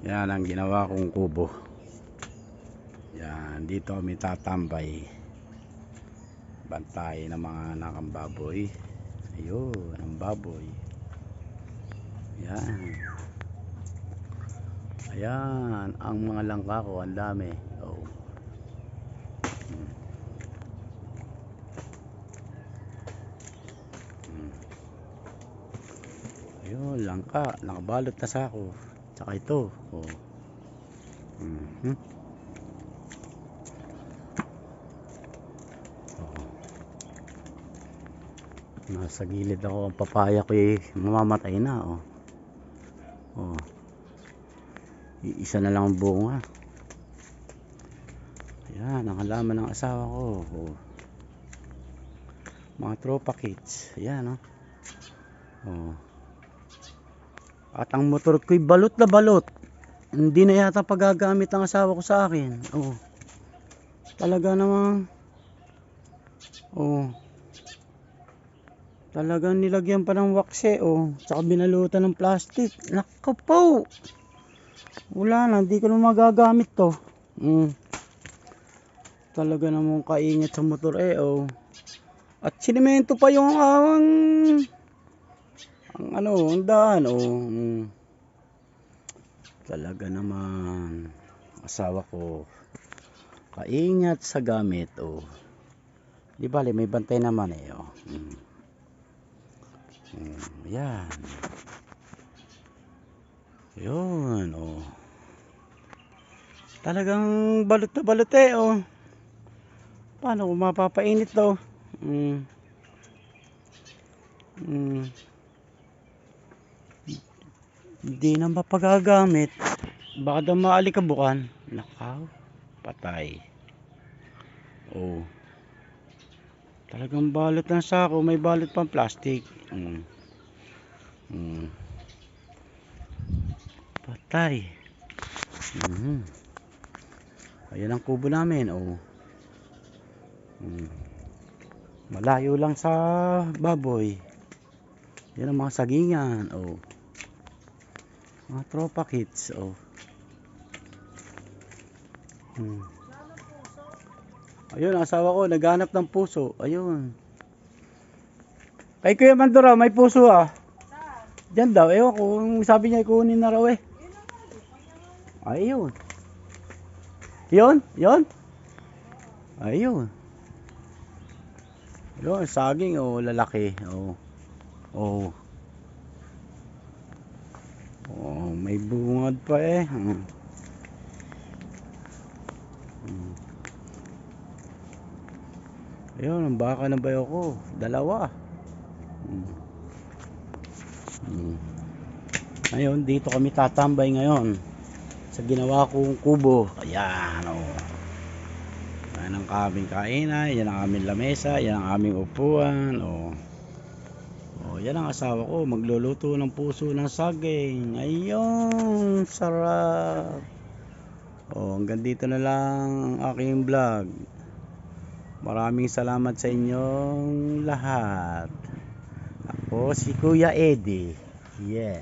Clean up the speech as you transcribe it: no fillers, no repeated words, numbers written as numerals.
Yan ang ginawa kong kubo. Yan, dito kami tatambay. Bantay ng mga nakang baboy. Ayun, ang baboy. Yan. Ayan, ang mga langka ko, ang dami. Oh. Ayun, langka, nakabalot na sa ako. Tsaka ito. Oh. Nasa gilid ako, ang papaya ko mamamatay na. Oh. Oh. Isa na lang ang bunga. Ayan, ang halaman ng asawa ko. Oh. Mga tropa kids. Ayan, oh. Oh. At ang motor ko'y balot na balot. Hindi na yata pagagamit ang asawa ko sa akin. Oh. Talaga namang oh. Talagang nilagyan pa ng wax oh. Tsaka binalutan ng plastic. Nako po. Wala na, hindi ko na magagamit to. Talaga namang kaingat sa motor oh. At sinemento pa yung ang daan oh. Talaga naman asawa ko kaingat sa gamit oh. Di bale may bantay naman oh. Yan. Yun oh. Talagang balot na balot oh. Paano kung mapapainit to? Hindi na mapagagamit. Baka daw maalikabukan. Nakaw, patay. Oh. Talagang balot ng sako, may balot pang plastic. Patay. Ayan ang kubo namin oh. Malayo lang sa baboy. Yan ang mga sagingan oh. Mga tropa kids oh. Ayun, asawa ko naghanap ng puso. Ayun. Kay Kuya Mandora may puso ah. Diyan daw, ewan ko, sabi niya ikunin na raw eh. Ayun. Yun? Ayun. Yun, saging oh, lalaki. Oh. Oh. Oh, may bungad pa eh. Ayun, ang baka ng bayo ko. Dalawa. Ngayon, dito kami tatambay ngayon. Sa ginawa kong kubo. Ayan oh. Yan ang aming kainan. Yan ang aming lamesa. Yan ang aming upuan. Oh. Oh, yan ang asawa ko. Magluluto ng puso ng saging. Ayun, sarap. Oh, hanggang dito na lang ang aking vlog. Maraming salamat sa inyong lahat. Ako si Kuya Eddie. Yeah.